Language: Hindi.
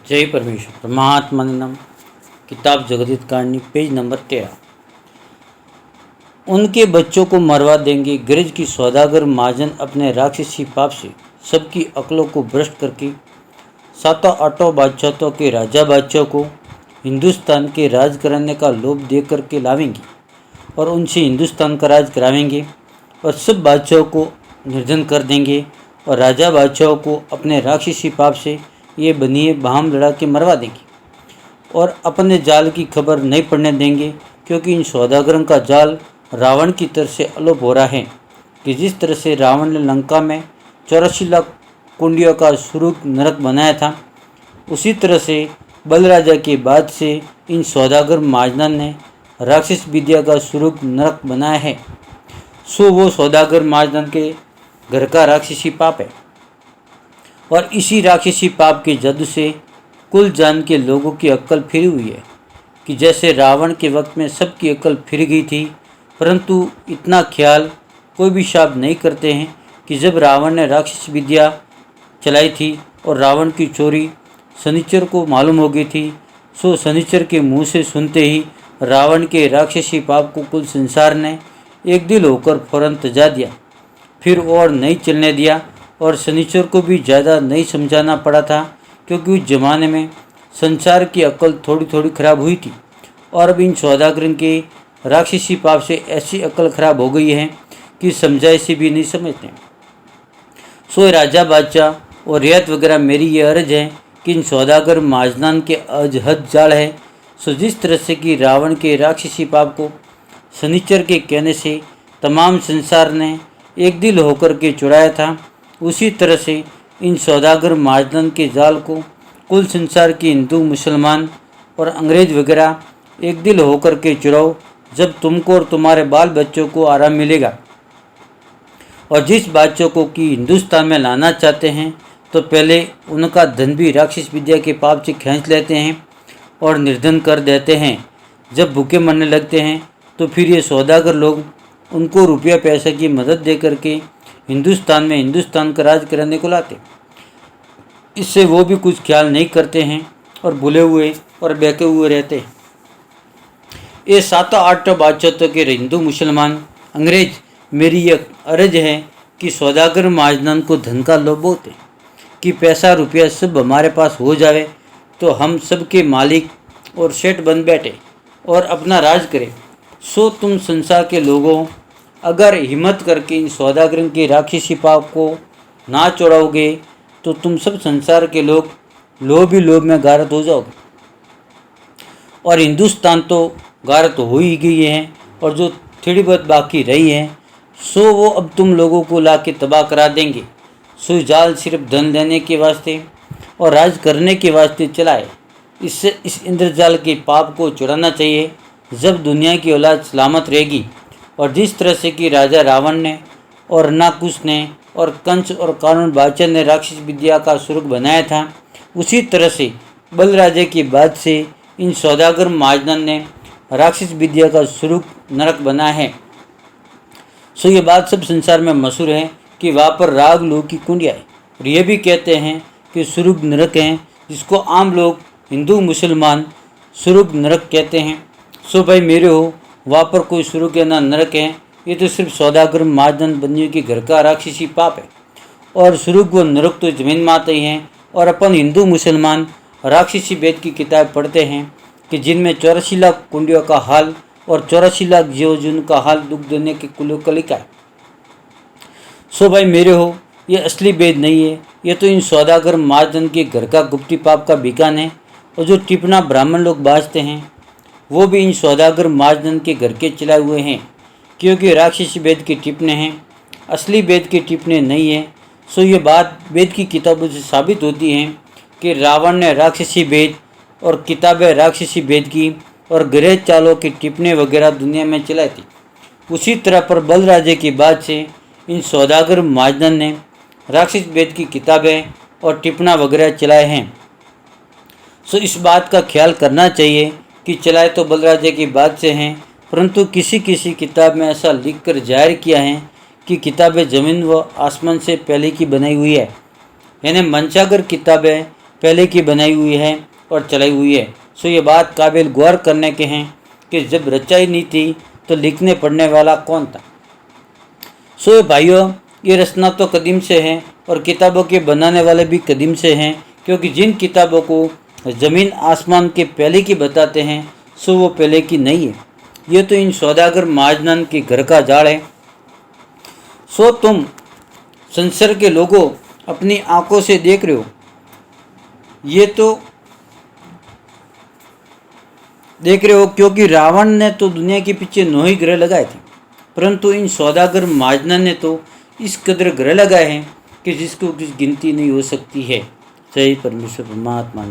जय परमेश्वर। परमात्मानंदम किताब जगदीत कांडनी पेज नंबर 13। उनके बच्चों को मरवा देंगे गरज की सौदागर महाजन अपने राक्षसी पाप से सबकी अक्लों को भ्रष्ट करके सातों आठों बादशाहों के राजा बादशाह को हिंदुस्तान के राज कराने का लोभ दे करके लावेंगे और उनसे हिंदुस्तान का राज करावेंगे और सब बादशाहों को निर्धन कर देंगे और राजा बादशाहों को अपने राक्षसी पाप से ये बनिए बहाम लड़ा के मरवा देंगे और अपने जाल की खबर नहीं पड़ने देंगे, क्योंकि इन सौदागरों का जाल रावण की तरह से अलोप हो रहा है कि जिस तरह से रावण ने लंका में 84 लाख कुंडियों का सुरुग नरक बनाया था, उसी तरह से बलराजा के बाद से इन सौदागर महाजन ने राक्षस विद्या का सुरुग नरक बनाया है। सो वो सौदागर महाजन के घर का राक्षसी पाप है और इसी राक्षसी पाप के जादू से कुल जान के लोगों की अक्ल फिरी हुई है कि जैसे रावण के वक्त में सबकी अक्ल फिर गई थी, परंतु इतना ख्याल कोई भी शाप नहीं करते हैं कि जब रावण ने राक्षस विद्या चलाई थी और रावण की चोरी शनिचर को मालूम हो गई थी, सो शनिचर के मुंह से सुनते ही रावण के राक्षसी पाप को कुल संसार ने एक दिल होकर फौरन तजा दिया, फिर और नहीं चलने दिया और शनिचर को भी ज़्यादा नहीं समझाना पड़ा था, क्योंकि उस ज़माने में संसार की अक्ल थोड़ी थोड़ी खराब हुई थी और अब इन सौदागरों के राक्षसी पाप से ऐसी अक्ल खराब हो गई है कि समझाए से भी नहीं समझते। सो राजा बादशाह और रियायत वगैरह मेरी ये अर्ज है कि इन सौदागर महाजनान के अजहद जाल है। सो जिस तरह से कि रावण के राक्षसी पाप को शनिचर के कहने से तमाम संसार ने एक दिल होकर के चुराया था, उसी तरह से इन सौदागर महाजन के जाल को कुल संसार के हिंदू मुसलमान और अंग्रेज वगैरह एक दिल होकर के चुराओ, जब तुमको और तुम्हारे बाल बच्चों को आराम मिलेगा। और जिस बादशाह को कि हिंदुस्तान में लाना चाहते हैं तो पहले उनका धन भी राक्षस विद्या के पाप से खींच लेते हैं और निर्धन कर देते हैं। जब भूखे मरने लगते हैं तो फिर ये सौदागर लोग उनको रुपया पैसा की मदद दे करके हिंदुस्तान में हिंदुस्तान का राज कराने को लाते। इससे वो भी कुछ ख्याल नहीं करते हैं और भूले हुए और बहके हुए रहते हैं। ये सातों आठों बादशाहों के हिंदू मुसलमान अंग्रेज मेरी ये अर्ज है कि सौदागर महाजनान को धन का लोभ बहुत है कि पैसा रुपया सब हमारे पास हो जाए तो हम सब के मालिक और सेठ बन बैठे और अपना राज करें। सो तुम संसार के लोगों अगर हिम्मत करके इन सौदागरों के राक्षसी पाप को ना चढ़ाओगे तो तुम सब संसार के लोग लोभ ही लोभ में गारत हो जाओगे और हिंदुस्तान तो गारत हो ही गई है और जो थोड़ी बहुत बाकी रही है सो वो अब तुम लोगों को ला के तबाह करा देंगे। सो जाल सिर्फ धन लेने के वास्ते और राज करने के वास्ते चलाए। इससे इस इंद्रजाल के पाप को चुराना चाहिए जब दुनिया की औलाद सलामत रहेगी। और जिस तरह से कि राजा रावण ने और नाकुश ने और कंस और कानून बादशाह ने राक्षस विद्या का सुर्ग बनाया था, उसी तरह से बलराजे के बाद से इन सौदागर महाजन ने राक्षस विद्या का सुर्ग नरक बनाया है। सो ये बात सब संसार में मशहूर है कि वहाँ पर राग लोग की कुंडिया है और ये भी कहते हैं कि सुर्ग नरक है, जिसको आम लोग हिंदू मुसलमान सुर्ग नरक कहते हैं। सो भाई मेरे हो, वहाँ पर कोई सुर्ग या ना नरक है, ये तो सिर्फ सौदागर महाजन बनियों के घर का राक्षसी पाप है और सुर्ग व नरक तो जमीन में आते ही हैं। और अपन हिंदू मुसलमान राक्षसी वेद की किताब पढ़ते हैं कि जिनमें 84 लाख कुंडियों का हाल और 84 लाख जीवजंतु का हाल दुख देने के कुलों का लिखा है। सो भाई मेरे हो, ये असली वेद नहीं है, ये तो इन सौदागर महाजन के घर का गुप्ती पाप का बीकान है। और जो टिपना ब्राह्मण लोग बाजते हैं वो भी इन सौदागर महाजन के घर के चलाए हुए हैं, क्योंकि राक्षसी वेद के टिपने हैं, असली वेद के टिपने नहीं है। सो ये बात वेद की किताबों से साबित होती है कि रावण ने राक्षसी वेद और किताबें राक्षसी वेद की और गृह चालों के टिपने वगैरह दुनिया में चलाई थी। उसी तरह पर बलराजे के बाद से इन सौदागर महाजन ने राक्षस वेद की किताबें और टिपना वगैरह चलाए हैं। सो इस बात का ख्याल करना चाहिए कि चलाए तो बलराजे की बात से हैं, परंतु किसी किसी किताब में ऐसा लिखकर जाहिर किया है कि किताबें ज़मीन व आसमान से पहले की बनाई हुई है। यानी मंचागर किताबें पहले की बनाई हुई है और चलाई हुई है। सो ये बात काबिल गौर करने के हैं कि जब रचाई नहीं थी तो लिखने पढ़ने वाला कौन था। सो भाइयों, ये रचना तो कदीम से है और किताबों के बनाने वाले भी कदीम से हैं, क्योंकि जिन किताबों को ज़मीन आसमान के पहले की बताते हैं सो वो पहले की नहीं है। ये तो इन सौदागर महाजनन के घर का जाल है। सो तुम संसार के लोगों अपनी आंखों से देख रहे हो, ये तो देख रहे हो, क्योंकि रावण ने तो दुनिया के पीछे 9 ही ग्रह लगाए थे, परंतु इन सौदागर महाजनन ने तो इस कदर ग्रह लगाए हैं कि जिसको कुछ गिनती नहीं हो सकती है। जय परमेश्वर परमात्मा।